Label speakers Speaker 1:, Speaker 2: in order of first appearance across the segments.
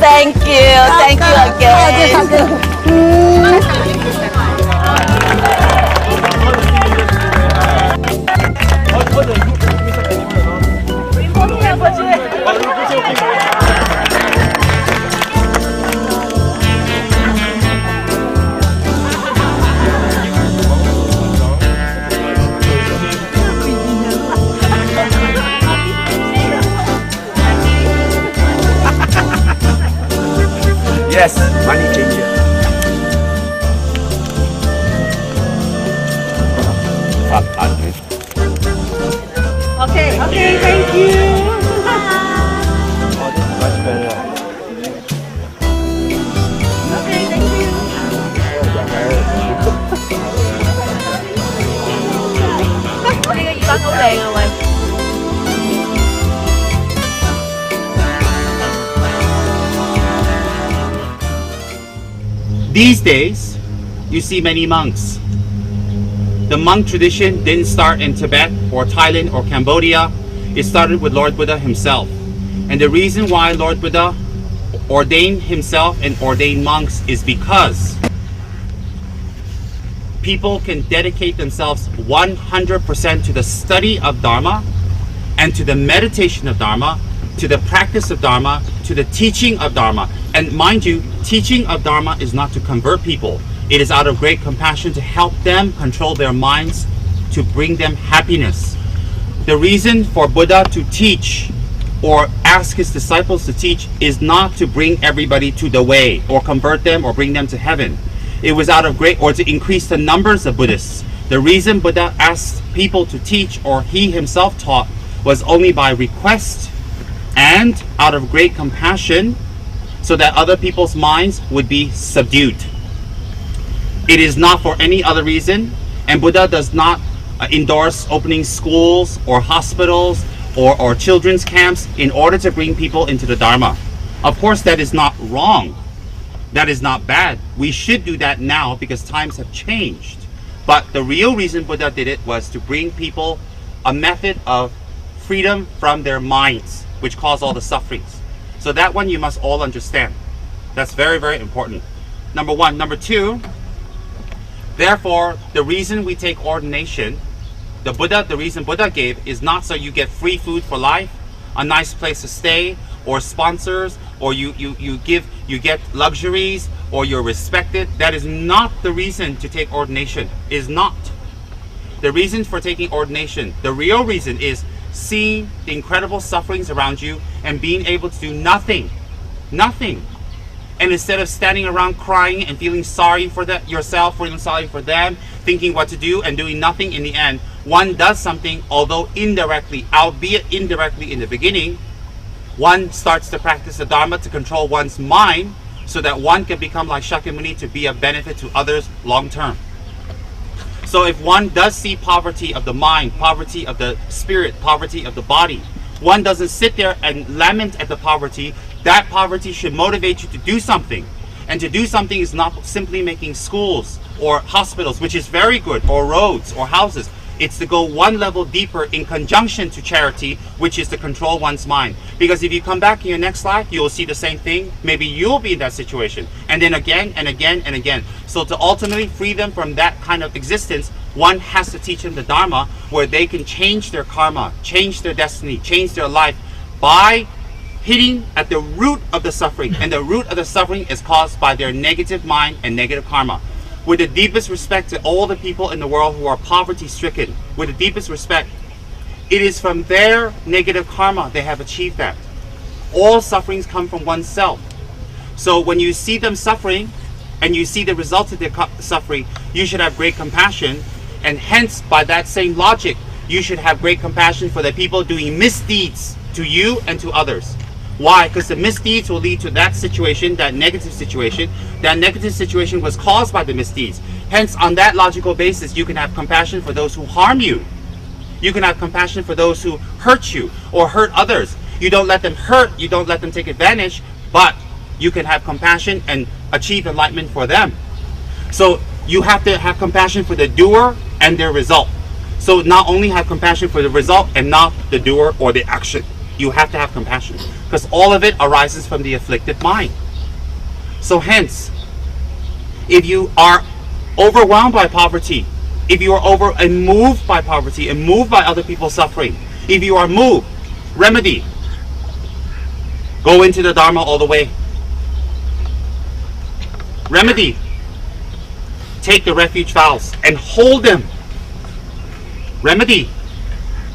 Speaker 1: Thank you again.
Speaker 2: Yes, money changer.
Speaker 1: Okay, thank you.
Speaker 2: Oh, this is much better.
Speaker 1: Okay, thank you. Cái gì con hữu đèn rồi mày.
Speaker 3: These days, you see many monks. The monk tradition didn't start in Tibet or Thailand or Cambodia. It started with Lord Buddha himself. And the reason why Lord Buddha ordained himself and ordained monks is because people can dedicate themselves 100% to the study of Dharma and to the meditation of Dharma, to the practice of Dharma, to the teaching of Dharma. And mind you, teaching of Dharma is not to convert people. It is out of great compassion to help them control their minds, to bring them happiness. The reason for Buddha to teach or ask his disciples to teach is not to bring everybody to the way or convert them or bring them to heaven. It was out of great, or to increase the numbers of Buddhists. The reason Buddha asked people to teach, or he himself taught, was only by request and out of great compassion, so that other people's minds would be subdued. It is not for any other reason, and Buddha does not endorse opening schools or hospitals or children's camps in order to bring people into the Dharma. Of course, that is not wrong. That is not bad. We should do that now because times have changed. But the real reason Buddha did it was to bring people a method of freedom from their minds, which caused all the sufferings. So that one you must all understand. That's very, very important. Number one. Number two, therefore, the reason we take ordination, the reason Buddha gave is not so you get free food for life, a nice place to stay, or sponsors, or you get luxuries, or you're respected. That is not the reason to take ordination. It is not. The reason for taking ordination, the real reason, is seeing the incredible sufferings around you and being able to do nothing. And instead of standing around crying and feeling sorry for yourself, feeling sorry for them, thinking what to do and doing nothing in the end, one does something, although indirectly, albeit indirectly in the beginning. One starts to practice the Dharma to control one's mind so that one can become like Shakyamuni to be a benefit to others long term. So if one does see poverty of the mind, poverty of the spirit, poverty of the body, one doesn't sit there and lament at the poverty. That poverty should motivate you to do something. And to do something is not simply making schools or hospitals, which is very good, or roads or houses. It's to go one level deeper in conjunction to charity, which is to control one's mind. Because if you come back in your next life, you'll see the same thing. Maybe you'll be in that situation. And then again and again and again. So to ultimately free them from that kind of existence, one has to teach them the Dharma, where they can change their karma, change their destiny, change their life by hitting at the root of the suffering. And the root of the suffering is caused by their negative mind and negative karma. With the deepest respect to all the people in the world who are poverty stricken, with the deepest respect, it is from their negative karma they have achieved that. All sufferings come from oneself. So when you see them suffering and you see the results of their suffering, you should have great compassion, and hence by that same logic, you should have great compassion for the people doing misdeeds to you and to others. Why? Because the misdeeds will lead to that situation, that negative situation. That negative situation was caused by the misdeeds. Hence, on that logical basis, you can have compassion for those who harm you. You can have compassion for those who hurt you or hurt others. You don't let them hurt, you don't let them take advantage, but you can have compassion and achieve enlightenment for them. So you have to have compassion for the doer and their result. So not only have compassion for the result and not the doer or the action. You have to have compassion, because all of it arises from the afflicted mind. So hence, if you are overwhelmed by poverty, if you are moved by poverty and moved by other people's suffering, if you are moved, remedy. Go into the Dharma all the way. Remedy. Take the refuge vows and hold them. Remedy.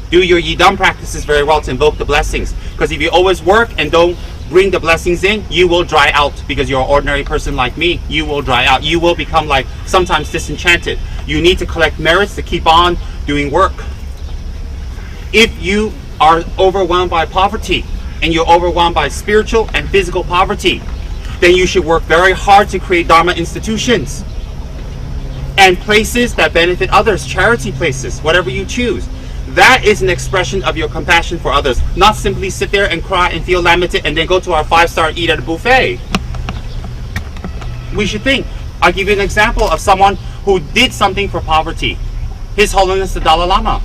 Speaker 3: Do your Yidam practices very well to invoke the blessings. Because if you always work and don't bring the blessings in, you will dry out. Because you're an ordinary person like me, you will dry out. You will become like sometimes disenchanted. You need to collect merits to keep on doing work. If you are overwhelmed by poverty, and you're overwhelmed by spiritual and physical poverty, then you should work very hard to create Dharma institutions and places that benefit others, charity places, whatever you choose. That is an expression of your compassion for others, not simply sit there and cry and feel lamented and then go to our 5-star eat at a buffet. We should think. I'll give you an example of someone who did something for poverty. His Holiness the Dalai Lama.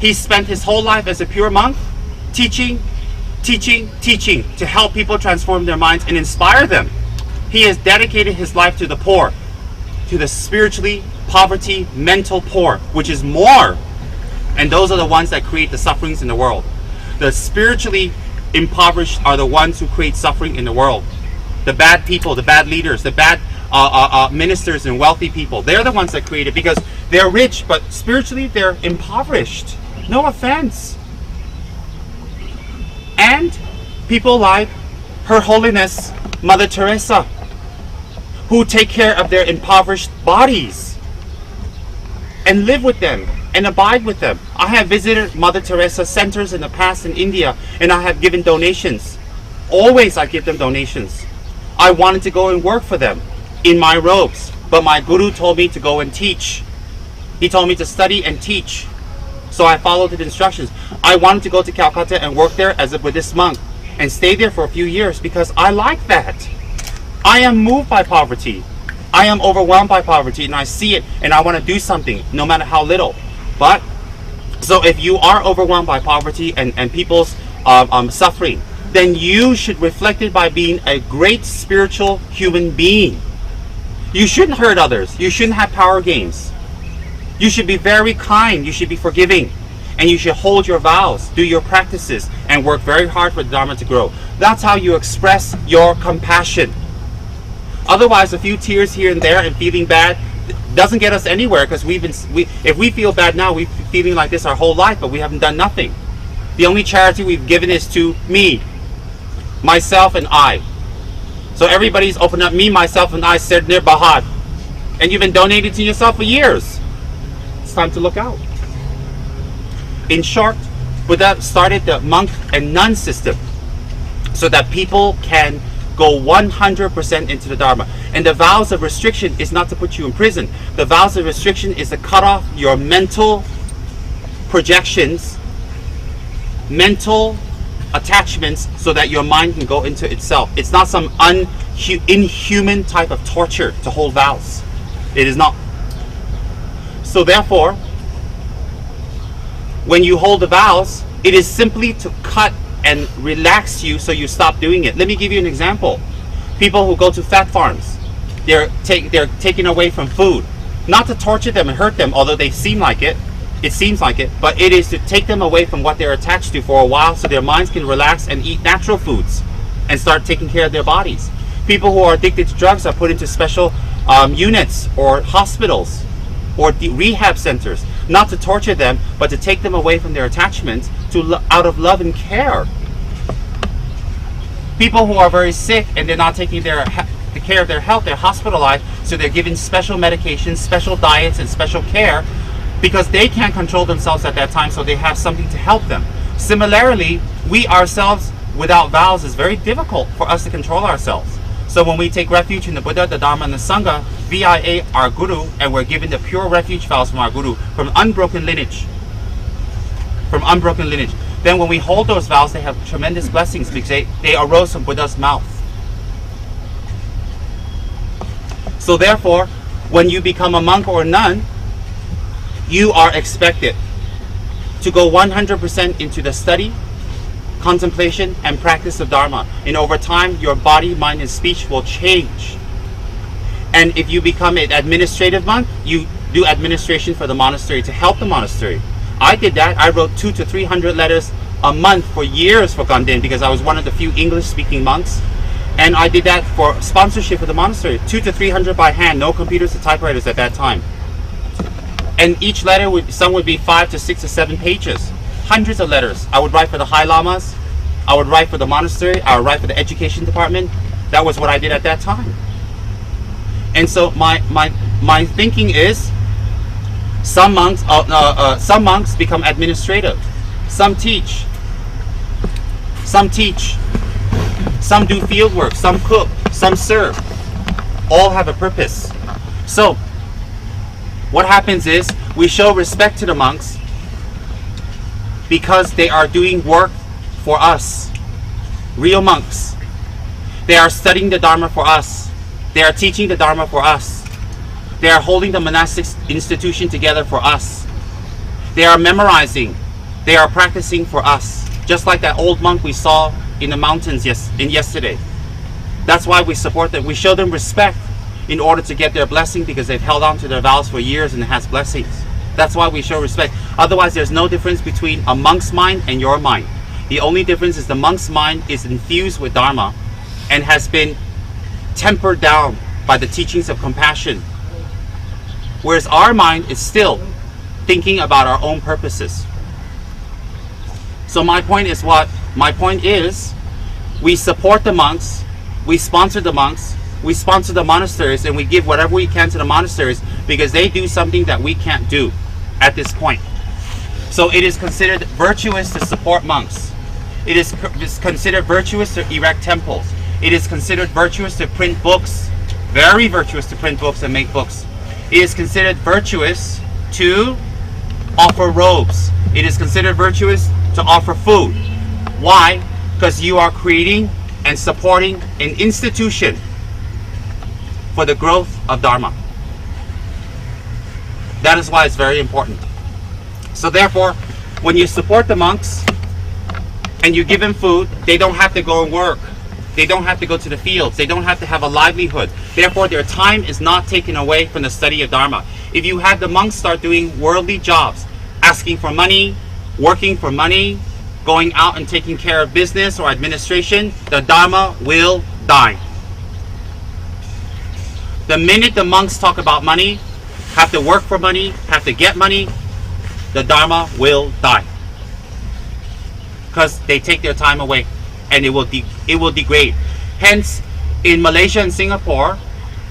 Speaker 3: He spent his whole life as a pure monk, teaching to help people transform their minds and inspire them. He has dedicated his life to the poor, to the spiritually poverty, mental poor, which is more. And those are the ones that create the sufferings in the world. The spiritually impoverished are the ones who create suffering in the world. The bad people, the bad leaders, the bad ministers and wealthy people, they're the ones that create it because they're rich, but spiritually they're impoverished. No offense. And people like Her Holiness Mother Teresa, who take care of their impoverished bodies and live with them and abide with them. I have visited Mother Teresa centers in the past in India, and I have given donations. Always I give them donations. I wanted to go and work for them in my robes, but my guru told me to go and teach. He told me to study and teach. So I followed the instructions. I wanted to go to Calcutta and work there as a Buddhist monk and stay there for a few years because I like that. I am moved by poverty. I am overwhelmed by poverty, and I see it and I want to do something, no matter how little. But, so if you are overwhelmed by poverty and people's suffering, then you should reflect it by being a great spiritual human being. You shouldn't hurt others. You shouldn't have power games. You should be very kind. You should be forgiving. And you should hold your vows, do your practices, and work very hard for the Dharma to grow. That's how you express your compassion. Otherwise, a few tears here and there and feeling bad doesn't get us anywhere, because if we feel bad now, we've been feeling like this our whole life, but we haven't done nothing. The only charity we've given is to me, myself, and I. So everybody's opened up me, myself, and I, said near Bahad. And you've been donating to yourself for years. It's time to look out. In short, Buddha started the monk and nun system so that people can go 100% into the Dharma. And the vows of restriction is not to put you in prison. The vows of restriction is to cut off your mental projections, mental attachments, so that your mind can go into itself. It's not some inhuman type of torture to hold vows. It is not. So therefore, when you hold the vows, it is simply to cut and relax you so you stop doing it. Let me give you an example. People who go to fat farms, they're taken away from food. Not to torture them and hurt them, although they seem like it. It seems like it, but it is to take them away from what they're attached to for a while so their minds can relax and eat natural foods and start taking care of their bodies. People who are addicted to drugs are put into special units or hospitals or rehab centers, not to torture them, but to take them away from their attachments out of love and care. People who are very sick and they're not taking the care of their health, they're hospitalized, so they're given special medications, special diets, and special care because they can't control themselves at that time, so they have something to help them. Similarly, we ourselves, without vows, is very difficult for us to control ourselves. So when we take refuge in the Buddha, the Dharma, and the Sangha, VIA, our Guru, and we're given the pure refuge vows from our Guru, from unbroken lineage. Then when we hold those vows, they have tremendous blessings because they arose from Buddha's mouth. So therefore, when you become a monk or a nun, you are expected to go 100% into the study, contemplation, and practice of Dharma. And over time, your body, mind, and speech will change. And if you become an administrative monk, you do administration for the monastery to help the monastery. I did that. I wrote 200 to 300 letters a month for years for Ganden because I was one of the few English-speaking monks. And I did that for sponsorship for the monastery, 200 to 300 by hand, no computers or typewriters at that time. And each letter, some would be 5 to 6 to 7 pages. Hundreds of letters. I would write for the High Lamas. I would write for the monastery. I would write for the education department. That was what I did at that time. And so my thinking is, some monks become administrative. Some teach. Some do field work. Some cook. Some serve. All have a purpose. So what happens is we show respect to the monks because they are doing work for us. Real monks. They are studying the Dharma for us. They are teaching the Dharma for us. They are holding the monastic institution together for us. They are memorizing. They are practicing for us. Just like that old monk we saw in the mountains yesterday. That's why we support them. We show them respect in order to get their blessing because they've held on to their vows for years and it has blessings. That's why we show respect. Otherwise, there's no difference between a monk's mind and your mind. The only difference is the monk's mind is infused with Dharma and has been tempered down by the teachings of compassion. Whereas our mind is still thinking about our own purposes. So my point is we support the monks, we sponsor the monks, we sponsor the monasteries, and we give whatever we can to the monasteries because they do something that we can't do at this point. So it is considered virtuous to support monks. It is considered virtuous to erect temples. It is considered virtuous to print books, very virtuous to print books and make books. It is considered virtuous to offer robes. It is considered virtuous to offer food. Why? Because you are creating and supporting an institution for the growth of Dharma. That is why it's very important. So therefore, when you support the monks and you give them food, they don't have to go and work. They don't have to go to the fields. They don't have to have a livelihood. Therefore, their time is not taken away from the study of Dharma. If you have the monks start doing worldly jobs, asking for money, working for money, going out and taking care of business or administration, the Dharma will die. The minute the monks talk about money, have to work for money, have to get money, the Dharma will die. Because they take their time away and it will degrade. Hence, in Malaysia and Singapore,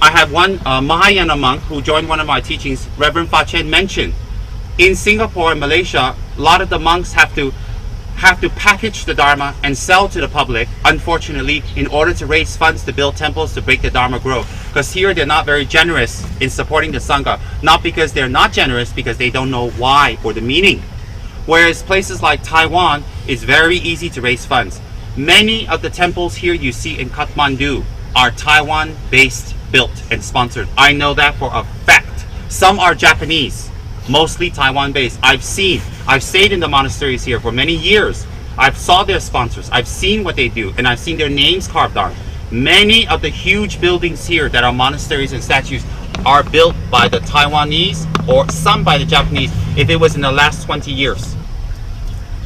Speaker 3: I have one Mahayana monk who joined one of my teachings, Reverend Fa Chen, mentioned. In Singapore and Malaysia, a lot of the monks have to package the Dharma and sell to the public, unfortunately, in order to raise funds to build temples to make the Dharma grow. Because here they're not very generous in supporting the Sangha. Not because they're not generous, because they don't know why or the meaning. Whereas places like Taiwan, it's very easy to raise funds. Many of the temples here you see in Kathmandu are Taiwan-based, built and sponsored. I know that for a fact. Some are Japanese. mostly Taiwan based. I've stayed in the monasteries here for many years. I've saw their sponsors, I've seen what they do, and I've seen their names carved on. Many of the huge buildings here that are monasteries and statues are built by the Taiwanese or some by the Japanese if it was in the last 20 years.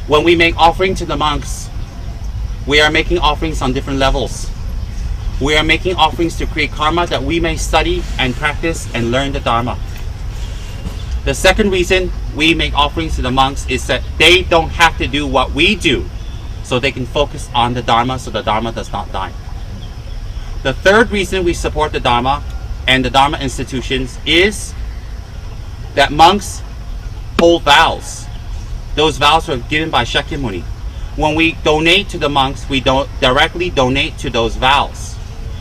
Speaker 3: When we make offering to the monks, we are making offerings on different levels. We are making offerings to create karma that we may study and practice and learn the Dharma. The second reason we make offerings to the monks is that they don't have to do what we do, so they can focus on the Dharma so the Dharma does not die. The third reason we support the Dharma and the Dharma institutions is that monks hold vows. Those vows were given by Shakyamuni. When we donate to the monks, we don't directly donate to those vows.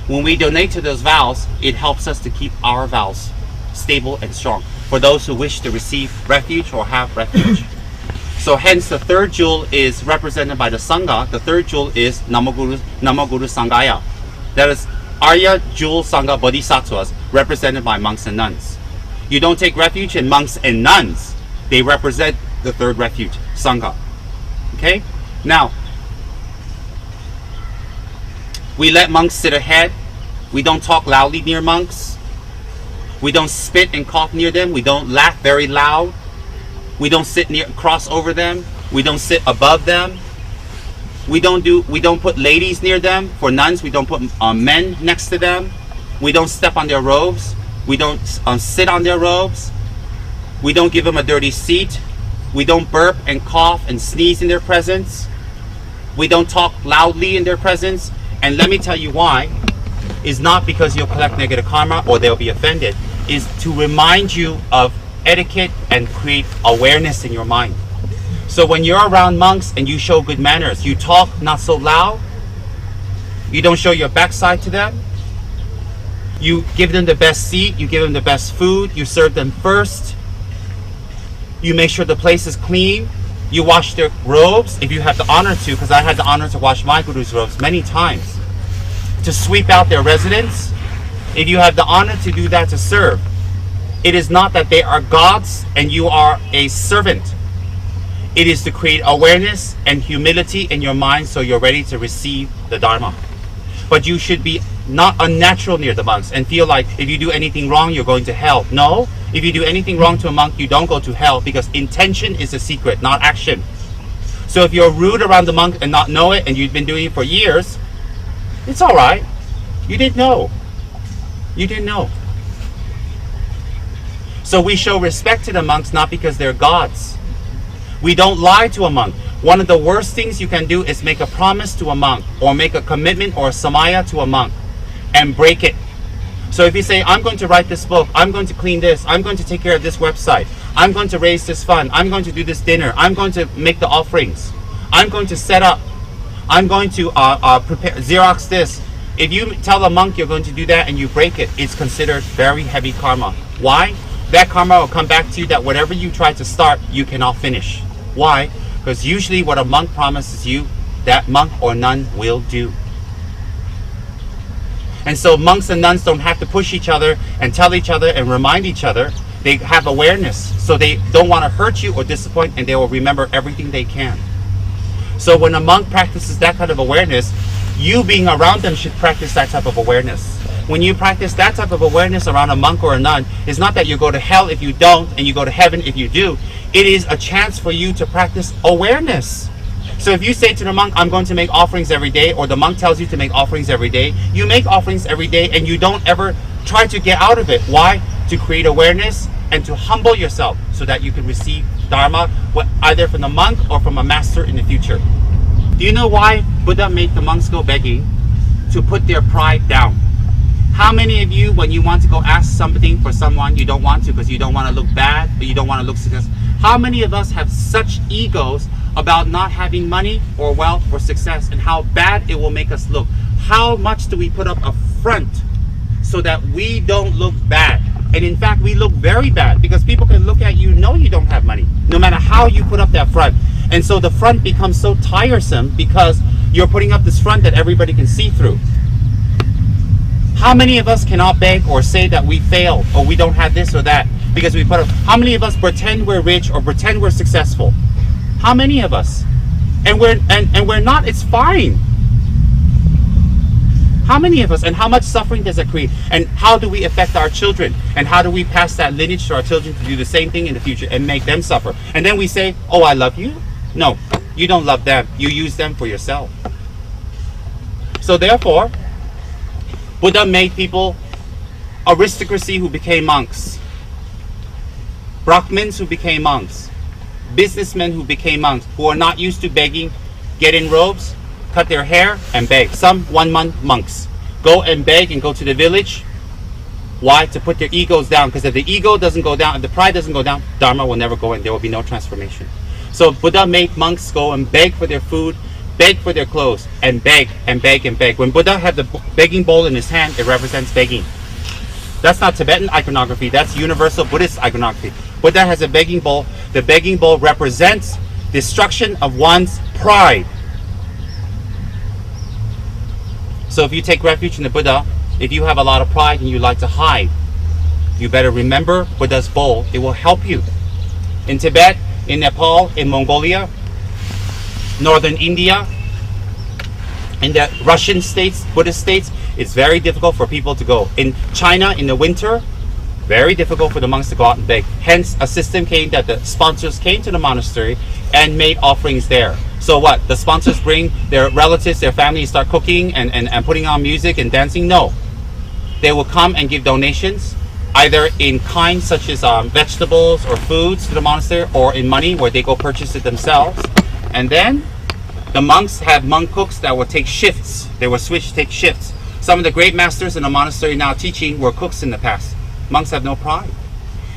Speaker 3: When we donate to those vows, it helps us to keep our vows stable and strong for those who wish to receive refuge or have refuge. So hence the third jewel is represented by the Sangha. The third jewel is Namaguru Sanghaya. That is Arya Jewel Sangha Bodhisattvas represented by monks and nuns. You don't take refuge in monks and nuns. They represent the third refuge, Sangha. Okay? Now, we let monks sit ahead. We don't talk loudly near monks. We don't spit and cough near them. We don't laugh very loud. We don't sit cross over them. We don't sit above them. We don't put ladies near them. For nuns, we don't put men next to them. We don't step on their robes. We don't sit on their robes. We don't give them a dirty seat. We don't burp and cough and sneeze in their presence. We don't talk loudly in their presence. And let me tell you why. Is not because you'll collect negative karma or they'll be offended. Is to remind you of etiquette and create awareness in your mind. So when you're around monks and you show good manners, you talk not so loud, you don't show your backside to them, you give them the best seat, you give them the best food, you serve them first, you make sure the place is clean, you wash their robes if you have the honor to, because I had the honor to wash my guru's robes many times, to sweep out their residence. If you have the honor to do that, to serve, it is not that they are gods and you are a servant. It is to create awareness and humility in your mind so you're ready to receive the Dharma. But you should be not unnatural near the monks and feel like if you do anything wrong, you're going to hell. No, if you do anything wrong to a monk, you don't go to hell, because intention is the secret, not action. So if you're rude around the monk and not know it and you've been doing it for years, it's all right. You didn't know. You didn't know. So we show respect to the monks not because they're gods. We don't lie to a monk. One of the worst things you can do is make a promise to a monk or make a commitment or a samaya to a monk and break it. So if you say, I'm going to write this book, I'm going to clean this, I'm going to take care of this website, I'm going to raise this fund, I'm going to do this dinner, I'm going to make the offerings, I'm going to set up, I'm going to prepare, Xerox this. If you tell a monk you're going to do that and you break it, it's considered very heavy karma. Why? That karma will come back to you that whatever you try to start, you cannot finish. Why? Because usually what a monk promises you, that monk or nun will do. And so monks and nuns don't have to push each other and tell each other and remind each other. They have awareness, so they don't want to hurt you or disappoint, and they will remember everything they can. So when a monk practices that kind of awareness, you being around them should practice that type of awareness. When you practice that type of awareness around a monk or a nun, it's not that you go to hell if you don't and you go to heaven if you do. It is a chance for you to practice awareness. So if you say to the monk, I'm going to make offerings every day, or the monk tells you to make offerings every day, you make offerings every day and you don't ever try to get out of it. Why? To create awareness and to humble yourself so that you can receive Dharma, either from the monk or from a master in the future. Do you know why Buddha made the monks go begging? To put their pride down. How many of you, when you want to go ask something for someone, you don't want to because you don't want to look bad or you don't want to look successful? How many of us have such egos about not having money or wealth or success and how bad it will make us look? How much do we put up a front so that we don't look bad? And in fact, we look very bad because people can look at you, know you don't have money, no matter how you put up that front. And so the front becomes so tiresome because you're putting up this front that everybody can see through. How many of us cannot beg or say that we failed or we don't have this or that because we put up? How many of us pretend we're rich or pretend we're successful? How many of us? And we're not. It's fine. How many of us, and how much suffering does it create? And how do we affect our children? And how do we pass that lineage to our children to do the same thing in the future and make them suffer? And then we say, oh, I love you. No, you don't love them. You use them for yourself. So therefore, Buddha made people aristocracy who became monks, Brahmins who became monks, businessmen who became monks, who are not used to begging, get in robes, cut their hair, and beg. Some 1 month monks go and beg and go to the village. Why? To put their egos down. Because if the ego doesn't go down, if the pride doesn't go down, Dharma will never go in. There will be no transformation. So Buddha made monks go and beg for their food, beg for their clothes, and beg and beg and beg. When Buddha had the begging bowl in his hand, it represents begging. That's not Tibetan iconography. That's universal Buddhist iconography. Buddha has a begging bowl. The begging bowl represents destruction of one's pride. So if you take refuge in the Buddha, if you have a lot of pride and you like to hide, you better remember Buddha's bowl. It will help you. In Tibet, in Nepal, in Mongolia, northern India, in the Russian states, Buddhist states, it's very difficult for people to go. In China, in the winter, very difficult for the monks to go out and beg. Hence, a system came that the sponsors came to the monastery and made offerings there. So what? The sponsors bring their relatives, their family, start cooking and putting on music and dancing? No. They will come and give donations, either in kind, such as vegetables or foods to the monastery, or in money, where they go purchase it themselves. And then the monks have monk cooks that will take shifts. They will switch, take shifts. Some of the great masters in the monastery now teaching were cooks in the past. Monks have no pride.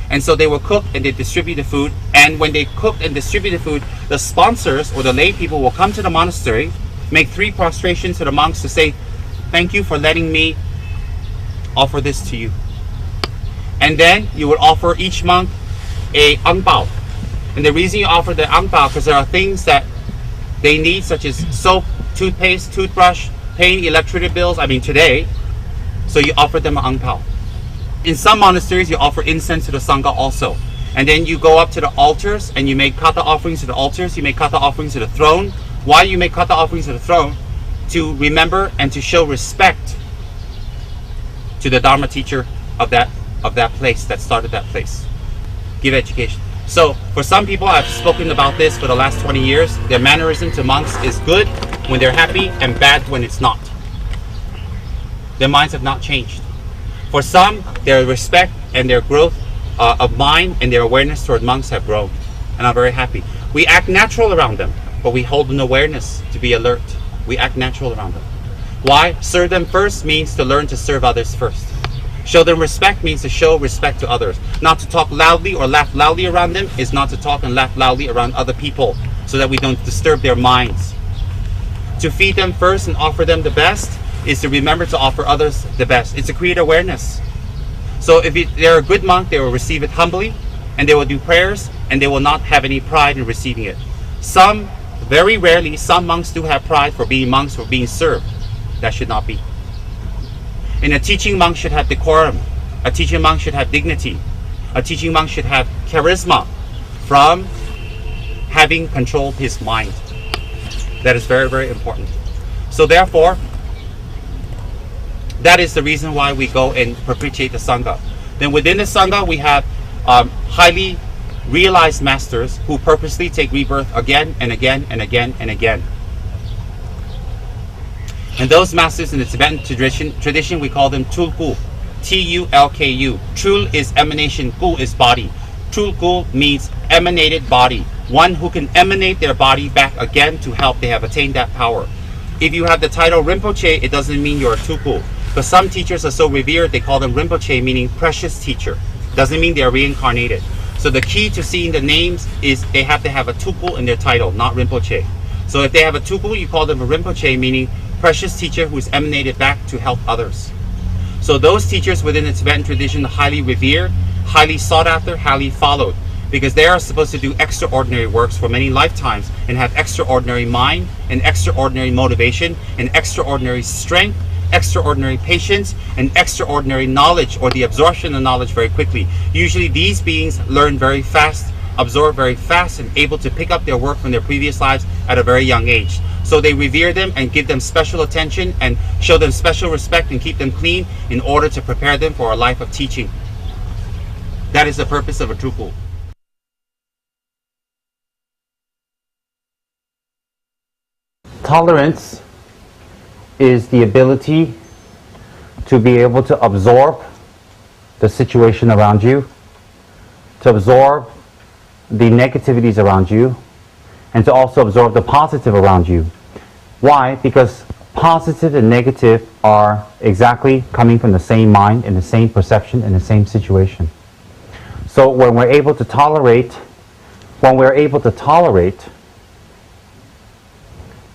Speaker 3: And so they will cook and they distribute the food. And when they cook and distribute the food, the sponsors or the lay people will come to the monastery, make 3 prostrations to the monks to say, thank you for letting me offer this to you. And then you would offer each monk a ang pao. And the reason you offer the ang pao, because there are things that they need, such as soap, toothpaste, toothbrush, paying electricity bills, today. So you offer them an ang pao. In some monasteries, you offer incense to the Sangha also. And then you go up to the altars and you make kata offerings to the altars. You make kata offerings to the throne. Why do you make kata offerings to the throne? To remember and to show respect to the Dharma teacher of that place, that started that place. Give education. So for some people, I've spoken about this for the last 20 years. Their mannerism to monks is good when they're happy and bad when it's not. Their minds have not changed. For some, their respect and their growth of mind and their awareness toward monks have grown. And I'm very happy. We act natural around them, but we hold an awareness to be alert. We act natural around them. Why? Serve them first means to learn to serve others first. Show them respect means to show respect to others. Not to talk loudly or laugh loudly around them is not to talk and laugh loudly around other people, so that we don't disturb their minds. To feed them first and offer them the best is to remember to offer others the best. It's to create awareness. So if they're a good monk, they will receive it humbly, and they will do prayers, and they will not have any pride in receiving it. Some, very rarely, some monks do have pride for being monks, for being served. That should not be. And a teaching monk should have decorum. A teaching monk should have dignity. A teaching monk should have charisma from having controlled his mind. That is very, very important. So therefore, that is the reason why we go and perpetuate the Sangha. Then within the Sangha, we have highly realized masters who purposely take rebirth again and again and again and again. And those masters in the Tibetan tradition, we call them Tulku. T-U-L-K-U. Trul is emanation, Ku is body. Tulku means emanated body. One who can emanate their body back again to help. They have attained that power. If you have the title Rinpoche, it doesn't mean you're a Tulku. But some teachers are so revered, they call them Rinpoche, meaning precious teacher. Doesn't mean they're reincarnated. So the key to seeing the names is they have to have a Tulku in their title, not Rinpoche. So if they have a Tulku, you call them a Rinpoche, meaning precious teacher who's emanated back to help others. So those teachers within the Tibetan tradition are highly revered, highly sought after, highly followed, because they are supposed to do extraordinary works for many lifetimes and have extraordinary mind and extraordinary motivation and extraordinary strength extraordinary patience and extraordinary knowledge, or the absorption of knowledge very quickly. Usually these beings learn very fast, absorb very fast, and able to pick up their work from their previous lives at a very young age. So they revere them and give them special attention and show them special respect and keep them clean in order to prepare them for a life of teaching. That is the purpose of a true fool. Tolerance is the ability to be able to absorb the situation around you, to absorb the negativities around you, and to also absorb the positive around you. Why? Because positive and negative are exactly coming from the same mind and the same perception and the same situation. So when we're able to tolerate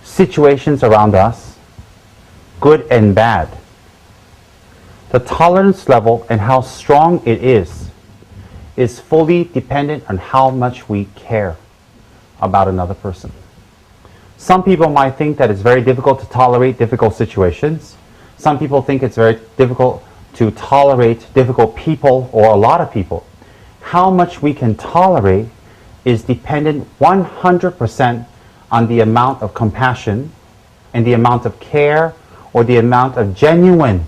Speaker 3: situations around us, good and bad, the tolerance level and how strong it is fully dependent on how much we care about another person. Some people might think that it's very difficult to tolerate difficult situations. Some people think it's very difficult to tolerate difficult people or a lot of people. How much we can tolerate is dependent 100% on the amount of compassion and the amount of care or the amount of genuine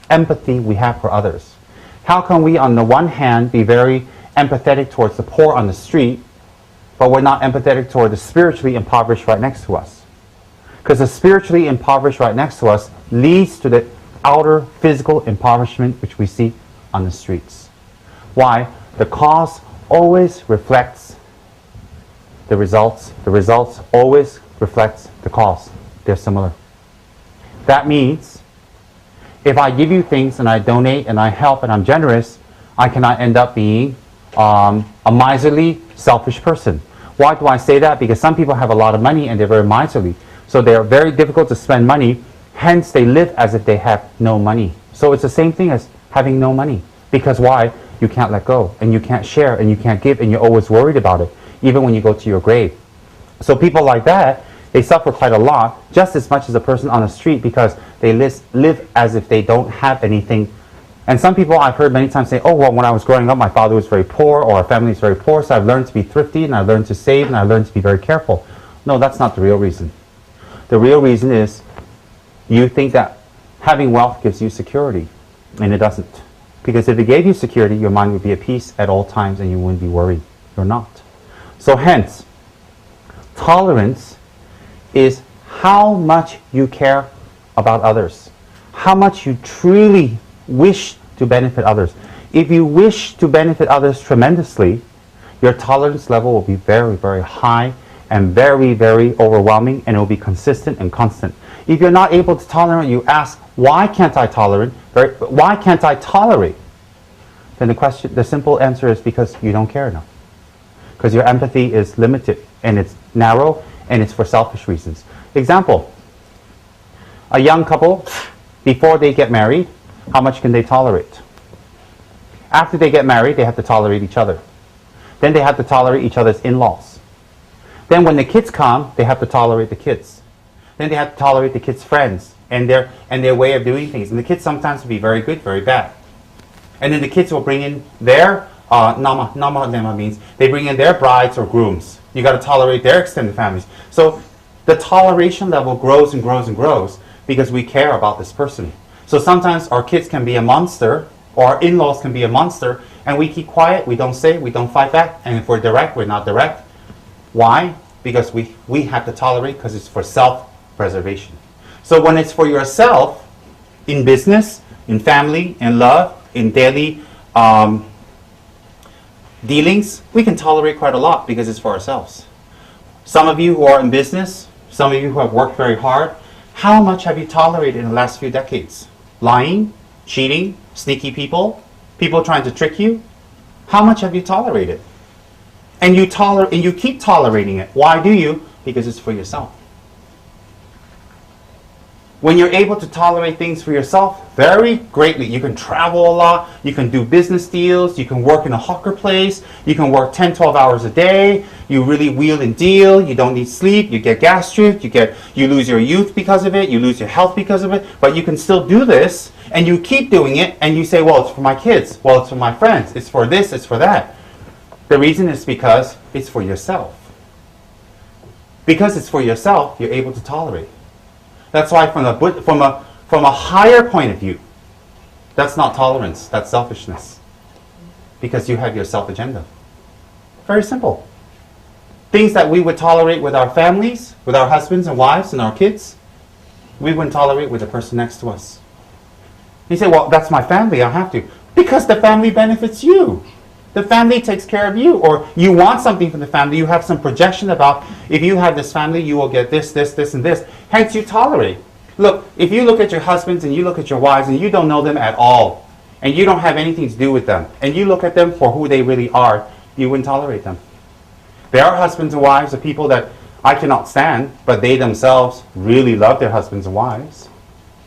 Speaker 3: empathy we have for others. How can we, on the one hand, be very empathetic towards the poor on the street, but we're not empathetic toward the spiritually impoverished right next to us? Because the spiritually impoverished right next to us leads to the outer physical impoverishment which we see on the streets. Why? The cause always reflects the results. The results always reflects the cause. They're similar. That means if I give you things and I donate and I help and I'm generous, I cannot end up being a miserly, selfish person. Why do I say that? Because some people have a lot of money and they're very miserly. So they are very difficult to spend money. Hence, they live as if they have no money. So it's the same thing as having no money. Because why? You can't let go, and you can't share, and you can't give, and you're always worried about it, even when you go to your grave. So people like that, they suffer quite a lot, just as much as a person on the street, because they live as if they don't have anything. And some people I've heard many times say, oh, well, when I was growing up, my father was very poor, or our family is very poor, so I've learned to be thrifty, and I've learned to save, and I've learned to be very careful. No, that's not the real reason. The real reason is you think that having wealth gives you security, and it doesn't. Because if it gave you security, your mind would be at peace at all times, and you wouldn't be worried. You're not. So hence, tolerance is how much you care about others, how much you truly wish to benefit others. If you wish to benefit others tremendously, your tolerance level will be very, very high and very, very overwhelming, and it will be consistent and constant. If you're not able to tolerate, you ask, why can't I tolerate? Why can't I tolerate? Then the simple answer is because you don't care enough. Because your empathy is limited, and it's narrow, and it's for selfish reasons. Example, a young couple, before they get married, how much can they tolerate? After they get married, they have to tolerate each other. Then they have to tolerate each other's in-laws. Then when the kids come, they have to tolerate the kids. Then they have to tolerate the kids' friends and their way of doing things. And the kids sometimes will be very good, very bad. And then the kids will bring in their nama means they bring in their brides or grooms. You got to tolerate their extended families. So the toleration level grows and grows and grows because we care about this person. So sometimes our kids can be a monster, or our in-laws can be a monster, and we keep quiet, we don't say, we don't fight back, and if we're direct, we're not direct. Why? Because we have to tolerate, because it's for self-preservation. So when it's for yourself, in business, in family, in love, in daily dealings, we can tolerate quite a lot because it's for ourselves. Some of you who are in business, some of you who have worked very hard, how much have you tolerated in the last few decades? Lying, cheating, sneaky people, people trying to trick you. How much have you tolerated? And you keep tolerating it. Why do you? Because it's for yourself. When you're able to tolerate things for yourself, very greatly, you can travel a lot, you can do business deals, you can work in a hawker place, you can work 10, 12 hours a day, you really wheel and deal, you don't need sleep, you get gastric, you lose your youth because of it, you lose your health because of it, but you can still do this, and you keep doing it, and you say, well, it's for my kids, well, it's for my friends, it's for this, it's for that. The reason is because it's for yourself. Because it's for yourself, you're able to tolerate. That's why from a higher point of view, that's not tolerance, that's selfishness. Because you have your self-agenda. Very simple. Things that we would tolerate with our families, with our husbands and wives and our kids, we wouldn't tolerate with the person next to us. You say, well, that's my family, I have to. Because the family benefits you. The family takes care of you, or you want something from the family, you have some projection about, if you have this family, you will get this, this, this, and this. Hence, you tolerate. Look, if you look at your husbands and you look at your wives and you don't know them at all, and you don't have anything to do with them, and you look at them for who they really are, you wouldn't tolerate them. There are husbands and wives of people that I cannot stand, but they themselves really love their husbands and wives.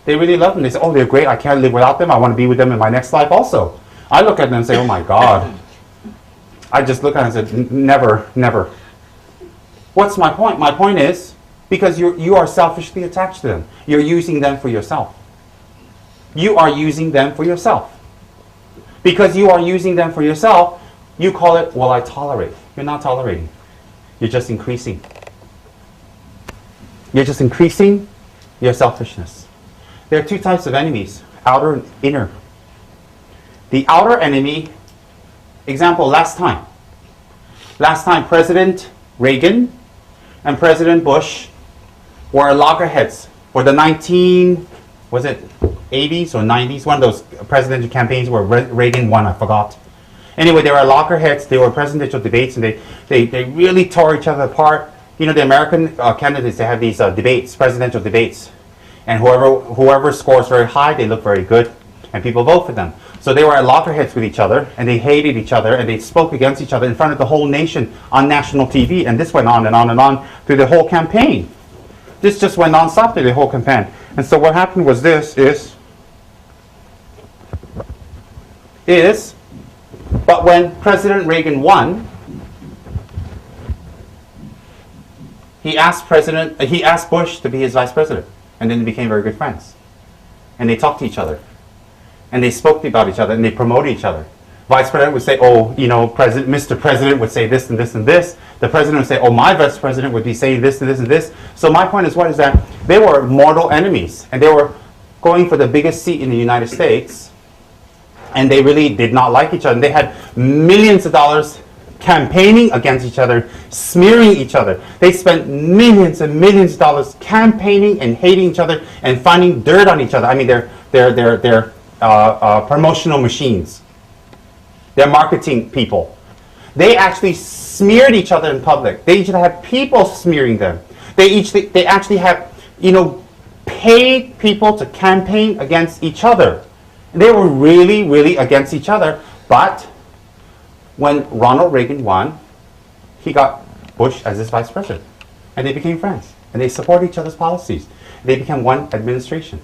Speaker 3: They really love them. They say, oh, they're great, I can't live without them, I want to be with them in my next life also. I look at them and say, oh my God. I just look at it and said, never, never. What's my point? My point is, because you are selfishly attached to them. You're using them for yourself. You are using them for yourself. Because you are using them for yourself, you call it, well, I tolerate. You're not tolerating. You're just increasing. You're just increasing your selfishness. There are two types of enemies, outer and inner. The outer enemy, example, last time President Reagan and President Bush were loggerheads for the 80s or 90s, one of those presidential campaigns where Reagan won, I forgot. Anyway, they were loggerheads, they were presidential debates, and they really tore each other apart. You know, the American candidates, they have these debates, presidential debates, and whoever scores very high, they look very good, and people vote for them. So they were at loggerheads with each other, and they hated each other, and they spoke against each other in front of the whole nation on national TV, and this went on and on and on through the whole campaign. This just went non-stop through the whole campaign. And so what happened was but when President Reagan won, he asked Bush to be his vice president, and then they became very good friends. And they talked to each other. And they spoke about each other, and they promoted each other. Vice President would say, oh, you know, Mr. President would say this and this and this. The President would say, oh, my Vice President would be saying this and this and this. So my point is that they were mortal enemies, and they were going for the biggest seat in the United States, and they really did not like each other. And they had millions of dollars campaigning against each other, smearing each other. They spent millions and millions of dollars campaigning and hating each other and finding dirt on each other. I mean, they're promotional machines. They're marketing people. They actually smeared each other in public. They actually had people smearing them. They actually have, paid people to campaign against each other. They were really, really against each other. But when Ronald Reagan won, he got Bush as his vice president. And they became friends. And they supported each other's policies. They became one administration.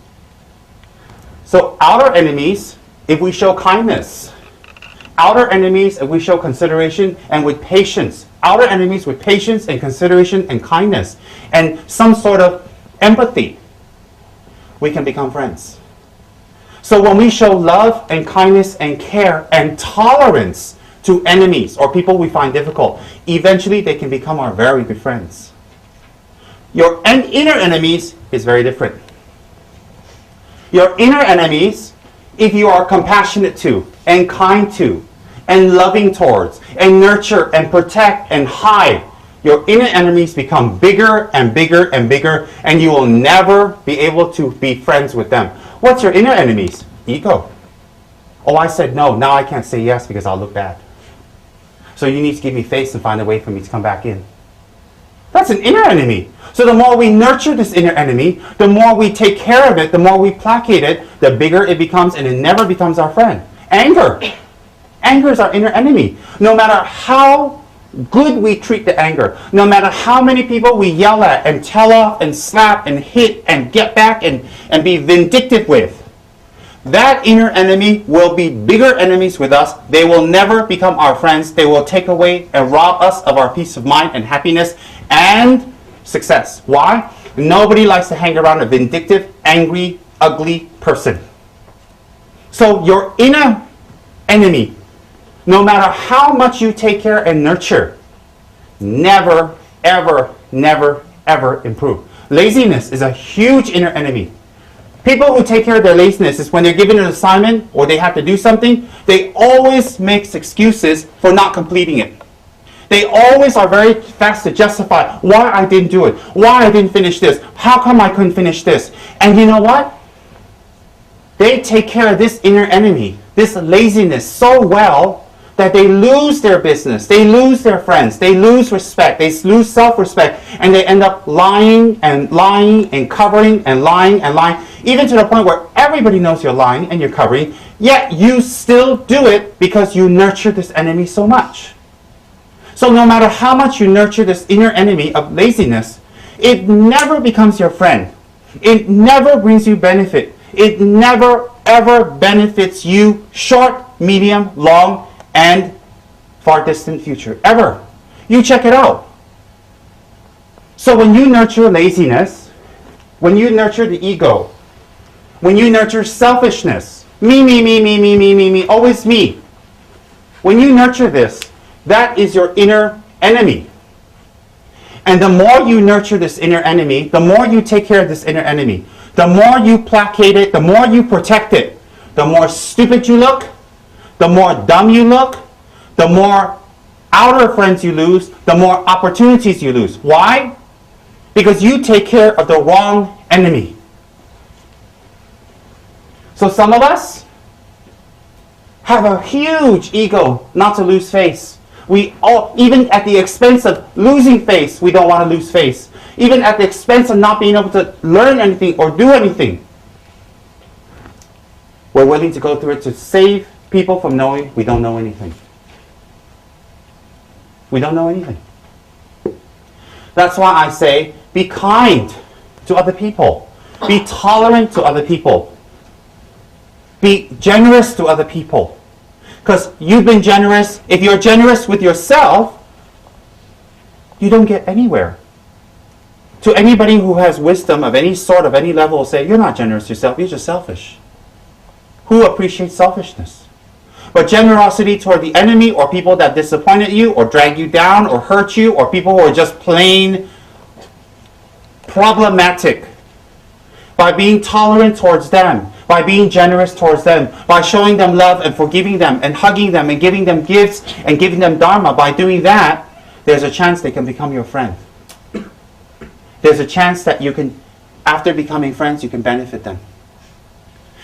Speaker 3: So outer enemies, if we show kindness. Outer enemies, if we show consideration and with patience. Outer enemies with patience and consideration and kindness. And some sort of empathy. We can become friends. So when we show love and kindness and care and tolerance to enemies or people we find difficult, eventually they can become our very good friends. Your inner enemies is very different. Your inner enemies, if you are compassionate to and kind to and loving towards and nurture and protect and hide, your inner enemies become bigger and bigger and bigger, and you will never be able to be friends with them. What's your inner enemies? Ego. Oh, I said no, now I can't say yes because I'll look bad. So you need to give me face and find a way for me to come back in. That's an inner enemy. So the more we nurture this inner enemy, the more we take care of it, the more we placate it, the bigger it becomes, and it never becomes our friend. Anger. Anger is our inner enemy. No matter how good we treat the anger, no matter how many people we yell at and tell off and slap and hit and get back and be vindictive with, that inner enemy will be bigger enemies with us. They will never become our friends. They will take away and rob us of our peace of mind and happiness and success. Why? Nobody likes to hang around a vindictive, angry, ugly person. So your inner enemy, no matter how much you take care and nurture, never, ever, never, ever improve. Laziness is a huge inner enemy. People who take care of their laziness is when they're given an assignment or they have to do something, they always make excuses for not completing it. They always are very fast to justify why I didn't do it, why I didn't finish this, how come I couldn't finish this. And you know what? They take care of this inner enemy, this laziness so well that they lose their business, they lose their friends, they lose respect, they lose self-respect, and they end up lying and lying and covering and lying and lying, even to the point where everybody knows you're lying and you're covering, yet you still do it because you nurture this enemy so much. So no matter how much you nurture this inner enemy of laziness, it never becomes your friend. It never brings you benefit. It never ever benefits you short, medium, long, and far distant future. Ever. You check it out. So when you nurture laziness, when you nurture the ego, when you nurture selfishness, me, always me. When you nurture this, that is your inner enemy. And the more you nurture this inner enemy, the more you take care of this inner enemy, the more you placate it, the more you protect it, the more stupid you look, the more dumb you look, the more outer friends you lose, the more opportunities you lose. Why? Because you take care of the wrong enemy. So some of us have a huge ego not to lose face. We all, even at the expense of losing face, we don't want to lose face. Even at the expense of not being able to learn anything or do anything, we're willing to go through it to save people from knowing we don't know anything. We don't know anything. That's why I say, be kind to other people. Be tolerant to other people. Be generous to other people. Because you've been generous. If you're generous with yourself, you don't get anywhere. To anybody who has wisdom of any sort, of any level, will say, you're not generous to yourself, you're just selfish. Who appreciates selfishness? But generosity toward the enemy, or people that disappointed you or drag you down or hurt you, or people who are just plain problematic, by being tolerant towards them, by being generous towards them, by showing them love and forgiving them and hugging them and giving them gifts and giving them Dharma, by doing that, there's a chance they can become your friend. There's a chance that you can, after becoming friends, you can benefit them.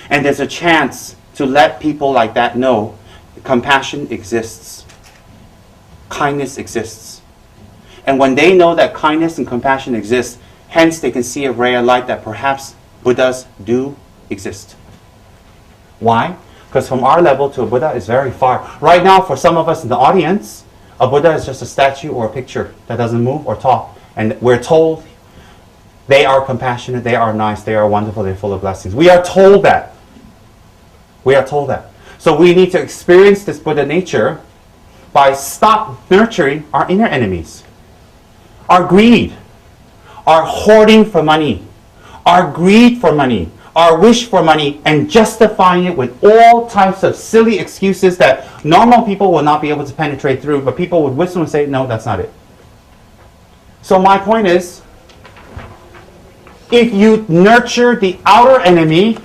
Speaker 3: And there's a chance to let people like that know compassion exists. Kindness exists. And when they know that kindness and compassion exist, hence they can see a ray of light that perhaps Buddhas do exist. Why? Because from our level to a Buddha is very far. Right now, for some of us in the audience, a Buddha is just a statue or a picture that doesn't move or talk. And we're told they are compassionate, they are nice, they are wonderful, they're full of blessings. We are told that. We are told that. So we need to experience this Buddha nature by stop nurturing our inner enemies. Our greed, our hoarding for money, our greed for money, our wish for money, and justifying it with all types of silly excuses that normal people will not be able to penetrate through, but people with wisdom will say, no, that's not it. So my point is, if you nurture the outer enemy,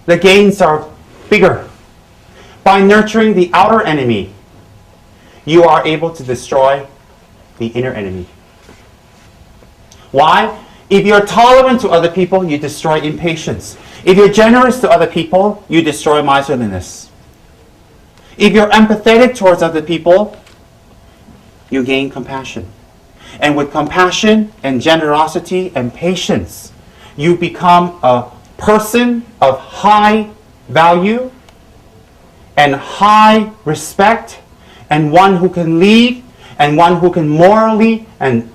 Speaker 3: the gains are bigger. By nurturing the outer enemy, you are able to destroy the inner enemy. Why? If you're tolerant to other people, you destroy impatience. If you're generous to other people, you destroy miserliness. If you're empathetic towards other people, you gain compassion. And with compassion and generosity and patience, you become a person of high value and high respect, and one who can lead and one who can morally and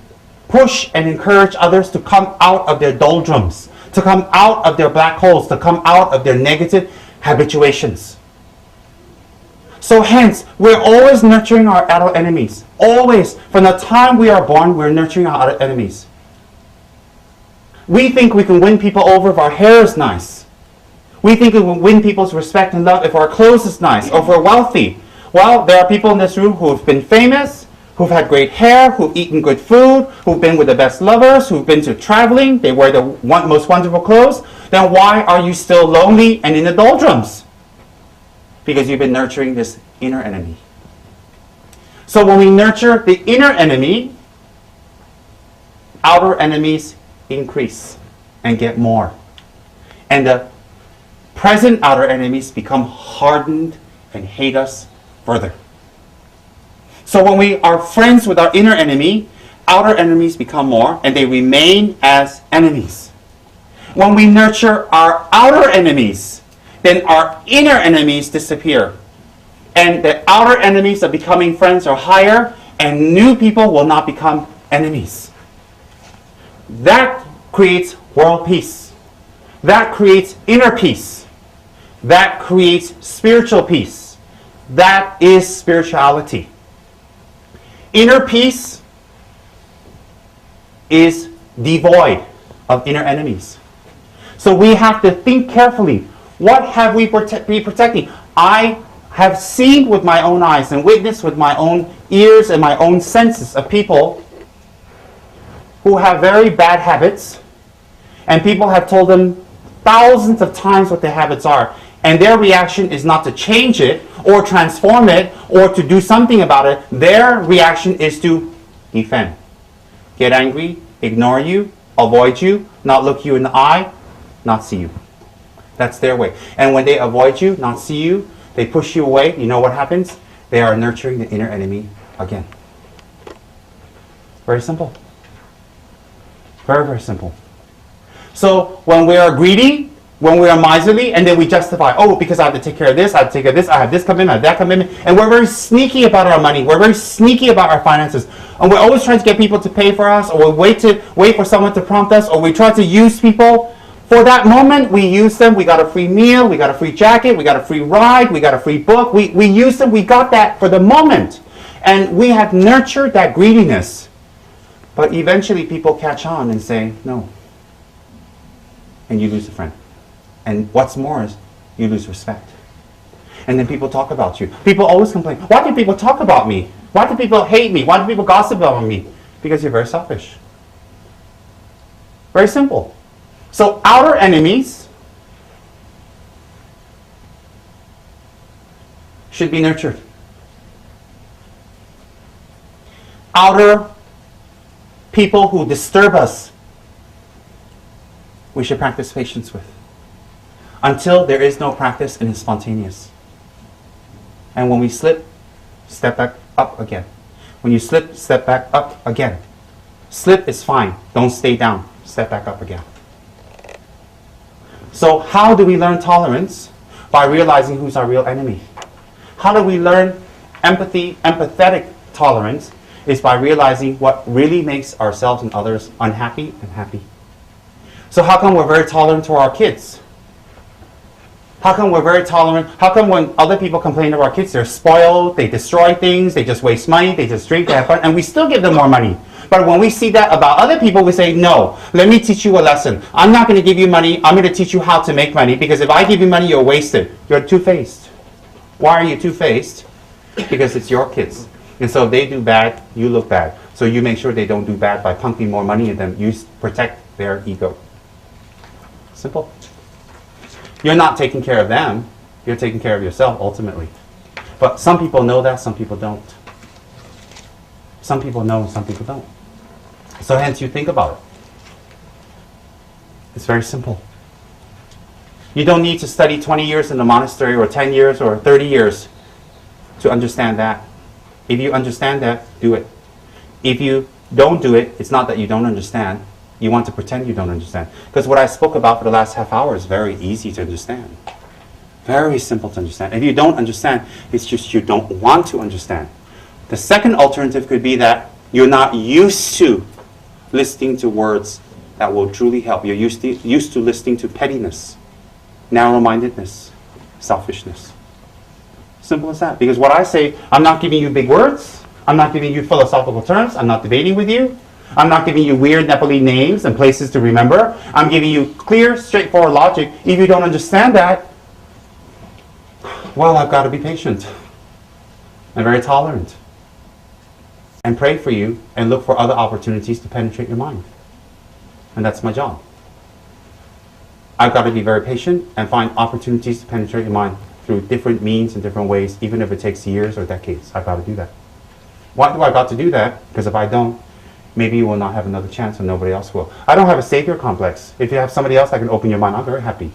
Speaker 3: push and encourage others to come out of their doldrums, to come out of their black holes, to come out of their negative habituations. So hence, we're always nurturing our outer enemies. Always. From the time we are born, we're nurturing our outer enemies. We think we can win people over if our hair is nice. We think we can win people's respect and love if our clothes is nice, or if we're wealthy. Well, there are people in this room who have been famous, who've had great hair, who've eaten good food, who've been with the best lovers, who've been to traveling, they wear the most wonderful clothes. Then why are you still lonely and in the doldrums? Because you've been nurturing this inner enemy. So when we nurture the inner enemy, outer enemies increase and get more. And the present outer enemies become hardened and hate us further. So when we are friends with our inner enemy, outer enemies become more and they remain as enemies. When we nurture our outer enemies, then our inner enemies disappear. And the outer enemies of becoming friends are higher, and new people will not become enemies. That creates world peace. That creates inner peace. That creates spiritual peace. That is spirituality. Inner peace is devoid of inner enemies. So we have to think carefully. What have we be protecting? I have seen with my own eyes and witnessed with my own ears and my own senses of people who have very bad habits, and people have told them thousands of times what their habits are, and their reaction is not to change it or transform it or to do something about it. Their reaction is to defend, get angry, ignore you, avoid you, not look you in the eye, not see you. That's their way. And when they avoid you, not see you, they push you away, you know what happens? They are nurturing the inner enemy again. Very simple. Very, very simple. So when we are greedy, when we are miserly, and then we justify, oh, because I have to take care of this, I have to take care of this, I have this commitment, I have that commitment, and we're very sneaky about our money, we're very sneaky about our finances, and we're always trying to get people to pay for us, or we wait for someone to prompt us, or we try to use people. For that moment, we use them. We got a free meal, we got a free jacket, we got a free ride, we got a free book. We use them, we got that for the moment. And we have nurtured that greediness. But eventually people catch on and say, no. And you lose a friend. And what's more is, you lose respect. And then people talk about you. People always complain, why do people talk about me? Why do people hate me? Why do people gossip about me? Because you're very selfish. Very simple. So outer enemies should be nurtured. Outer people who disturb us, we should practice patience with. Until there is no practice and it's spontaneous. And when we slip, step back up again. When you slip, step back up again. Slip is fine. Don't stay down. Step back up again. So how do we learn tolerance? By realizing who's our real enemy. How do we learn empathy, empathetic tolerance? Is by realizing what really makes ourselves and others unhappy and happy. So how come we're very tolerant to our kids? How come we're very tolerant? How come when other people complain of our kids, they're spoiled, they destroy things, they just waste money, they just drink, they have fun, and we still give them more money? But when we see that about other people, we say, no, let me teach you a lesson. I'm not going to give you money. I'm going to teach you how to make money. Because if I give you money, you're wasted. You're two-faced. Why are you two-faced? Because it's your kids. And so if they do bad, you look bad. So you make sure they don't do bad by pumping more money in them. You protect their ego. Simple. You're not taking care of them. You're taking care of yourself, ultimately. But some people know that, some people don't. Some people know, some people don't. So hence you think about it. It's very simple. You don't need to study 20 years in a monastery or 10 years or 30 years to understand that. If you understand that, do it. If you don't do it, it's not that you don't understand. You want to pretend you don't understand. Because what I spoke about for the last half hour is very easy to understand. Very simple to understand. If you don't understand, it's just you don't want to understand. The second alternative could be that you're not used to listening to words that will truly help. You're used to listening to pettiness, narrow-mindedness, selfishness. Simple as that. Because what I say, I'm not giving you big words. I'm not giving you philosophical terms. I'm not debating with you. I'm not giving you weird Nepali names and places to remember. I'm giving you clear, straightforward logic. If you don't understand that, well, I've got to be patient and very tolerant and pray for you and look for other opportunities to penetrate your mind. And that's my job. I've got to be very patient and find opportunities to penetrate your mind through different means and different ways, even if it takes years or decades. I've got to do that. Why do I got to do that? Because if I don't, maybe you will not have another chance and nobody else will. I don't have a savior complex. If you have somebody else that can open your mind, I'm very happy.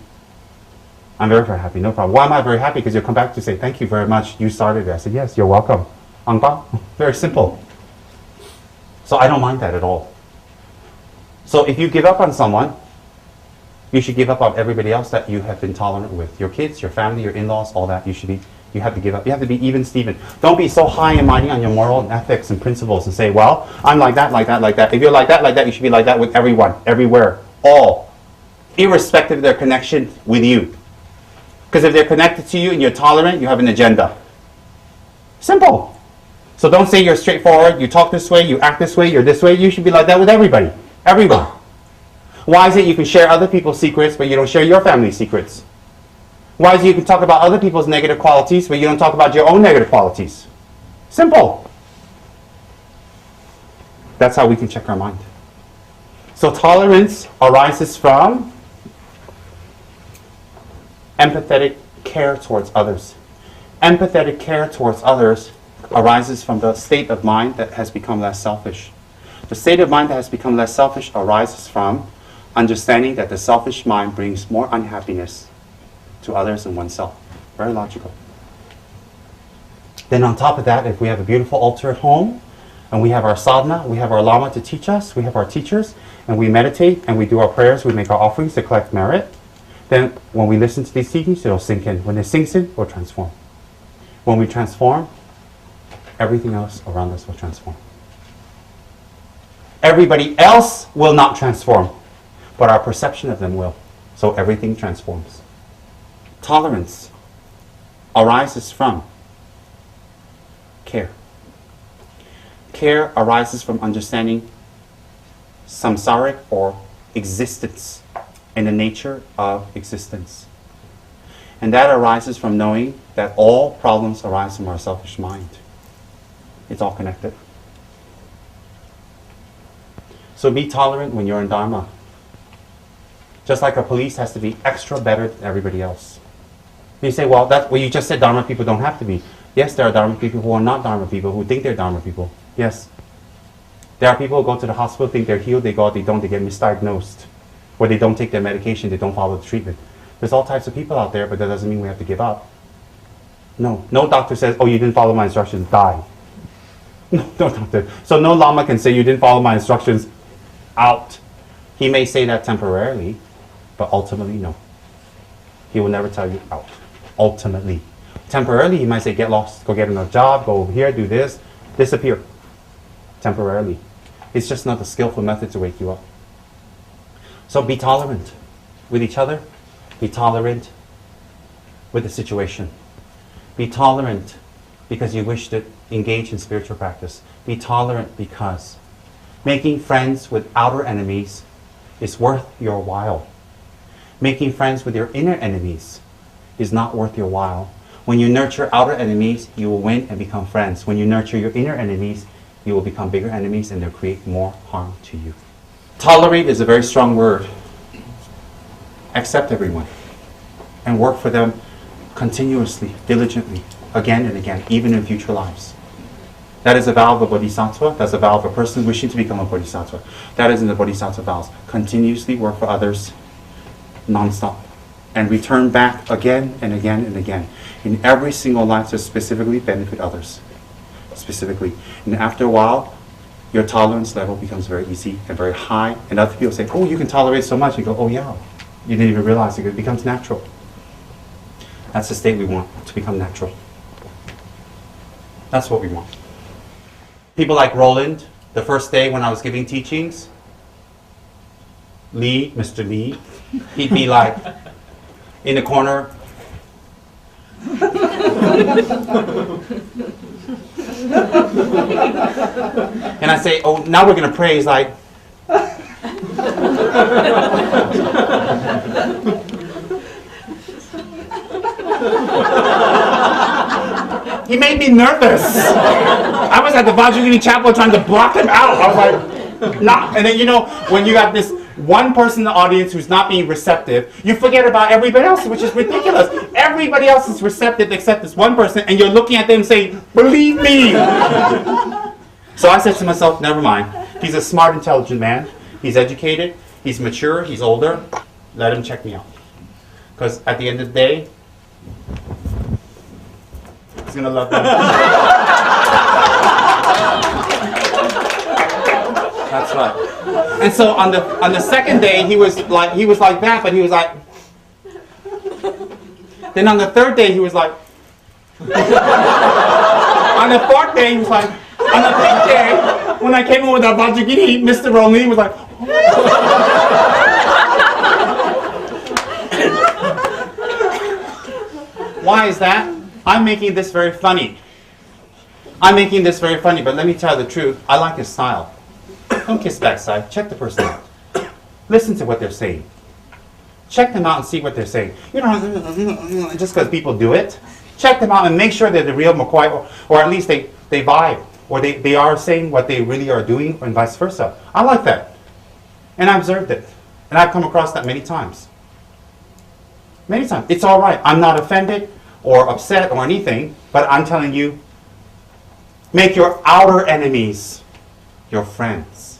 Speaker 3: I'm very, very happy. No problem. Why am I very happy? Because you'll come back to say, thank you very much. You started it. I said, yes, you're welcome. Ang pa? Very simple. So I don't mind that at all. So if you give up on someone, you should give up on everybody else that you have been tolerant with. Your kids, your family, your in-laws, all that. You have to give up. You have to be even Steven. Don't be so high and mighty on your moral and ethics and principles and say, well, I'm like that, like that, like that. If you're like that, you should be like that with everyone, everywhere, all, irrespective of their connection with you. Because if they're connected to you and you're tolerant, you have an agenda. Simple. So don't say you're straightforward, you talk this way, you act this way, you're this way. You should be like that with everybody, everyone. Why is it you can share other people's secrets, but you don't share your family's secrets? Why is it you can talk about other people's negative qualities, but you don't talk about your own negative qualities? Simple. That's how we can check our mind. So tolerance arises from empathetic care towards others. Empathetic care towards others arises from the state of mind that has become less selfish. The state of mind that has become less selfish arises from understanding that the selfish mind brings more unhappiness to others and oneself. Very logical. Then on top of that, if we have a beautiful altar at home, and we have our sadhana, we have our lama to teach us, we have our teachers, and we meditate, and we do our prayers, we make our offerings to collect merit, then when we listen to these teachings, it'll sink in. When it sinks in, we'll transform. When we transform, everything else around us will transform. Everybody else will not transform, but our perception of them will. So everything transforms. Tolerance arises from care. Care arises from understanding samsaric or existence and the nature of existence. And that arises from knowing that all problems arise from our selfish mind. It's all connected. So be tolerant when you're in Dharma. Just like a police has to be extra better than everybody else. You say, well, you just said Dharma people don't have to be. Yes, there are Dharma people who are not Dharma people, who think they're Dharma people. Yes. There are people who go to the hospital, think they're healed, they go out, they don't, they get misdiagnosed. Or they don't take their medication, they don't follow the treatment. There's all types of people out there, but that doesn't mean we have to give up. No. No doctor says, oh, you didn't follow my instructions, die. No doctor. So no Lama can say, you didn't follow my instructions, out. He may say that temporarily, but ultimately, no. He will never tell you out. Ultimately. Temporarily, he might say, get lost, go get another job, go over here, do this, disappear. Temporarily. It's just not a skillful method to wake you up. So be tolerant with each other. Be tolerant with the situation. Be tolerant because you wish to engage in spiritual practice. Be tolerant because making friends with outer enemies is worth your while. Making friends with your inner enemies is not worth your while. When you nurture outer enemies, you will win and become friends. When you nurture your inner enemies, you will become bigger enemies and they'll create more harm to you. Tolerate is a very strong word. Accept everyone and work for them continuously, diligently, again and again, even in future lives. That is a vow of a bodhisattva. That's a vow of a person wishing to become a bodhisattva. That is in the bodhisattva vows. Continuously work for others, non-stop, and return back again and again and again. In every single life to specifically benefit others. Specifically. And after a while, your tolerance level becomes very easy and very high. And other people say, oh, you can tolerate so much. You go, oh yeah. You didn't even realize it becomes natural. That's the state we want, to become natural. That's what we want. People like Roland, the first day when I was giving teachings, Lee, Mr. Lee, he'd be like in the corner. And I say, oh, now we're going to pray. He's like, he made me nervous. I was at the Vajrayani chapel trying to block him out. I was like, nah. And then, you know, when you got this one person in the audience who's not being receptive, you forget about everybody else, which is ridiculous. Everybody else is receptive except this one person, and you're looking at them saying, believe me. So I said to myself, never mind. He's a smart, intelligent man. He's educated. He's mature. He's older. Let him check me out. Because at the end of the day, he's going to love me. That's right. And so on the second day, he was like that, but he was like. Then on the third day, he was like. On the fourth day, he was like. On the fifth day, when I came in with our Vajrayani, Mr. Rolini was like. Why is that? I'm making this very funny. I'm making this very funny, but let me tell you the truth. I like his style. Don't kiss backside. Check the person out. Listen to what they're saying. Check them out and see what they're saying. You know, just because people do it. Check them out and make sure they're the real McCoy, or at least they vibe, or they are saying what they really are doing, and vice versa. I like that. And I observed it. And I've come across that many times. Many times. It's all right. I'm not offended or upset or anything, but I'm telling you, make your outer enemies your friends.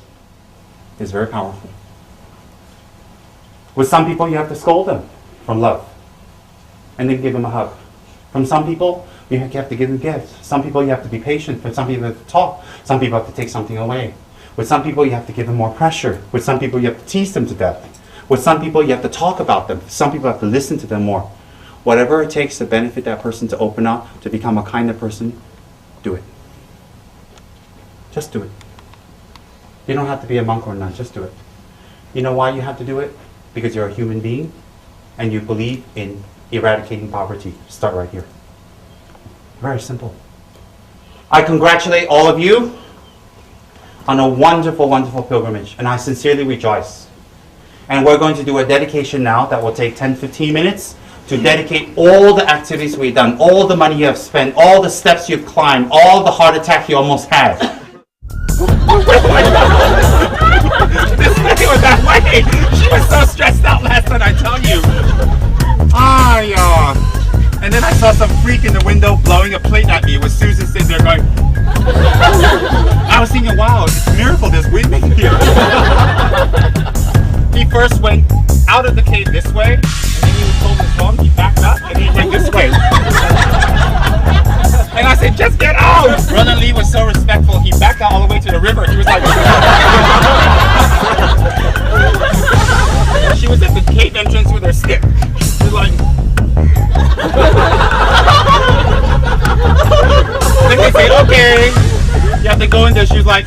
Speaker 3: It's very powerful. With some people, you have to scold them from love, and then give them a hug. From some people, you have to give them gifts. Some people, you have to be patient. For some people, you have to talk. Some people have to take something away. With some people, you have to give them more pressure. With some people, you have to tease them to death. With some people, you have to talk about them. Some people have to listen to them more. Whatever it takes to benefit that person to open up, to become a kinder person, do it. Just do it. You don't have to be a monk or a nun, just do it. You know why you have to do it? Because you're a human being and you believe in eradicating poverty. Start right here. Very simple. I congratulate all of you on a wonderful, wonderful pilgrimage, and I sincerely rejoice. And we're going to do a dedication now that will take 10-15 minutes to dedicate all the activities we've done, all the money you have spent, all the steps you've climbed, all the heart attack you almost had. This lady was that way. She was so stressed out last night, I tell you. And then I saw some freak in the window blowing a plate at me with Susan sitting there going. I was thinking, wow, it's a miracle there's women here. He first went out of the cave this way, and then he was told his wrong, he backed up, and he went this way. And I said, just get out! Roland Lee was so respectful, he backed out all the way to the river. He was like... She was at the cave entrance with her stick. She was like... Then they say, okay. You have to go in there. She was like...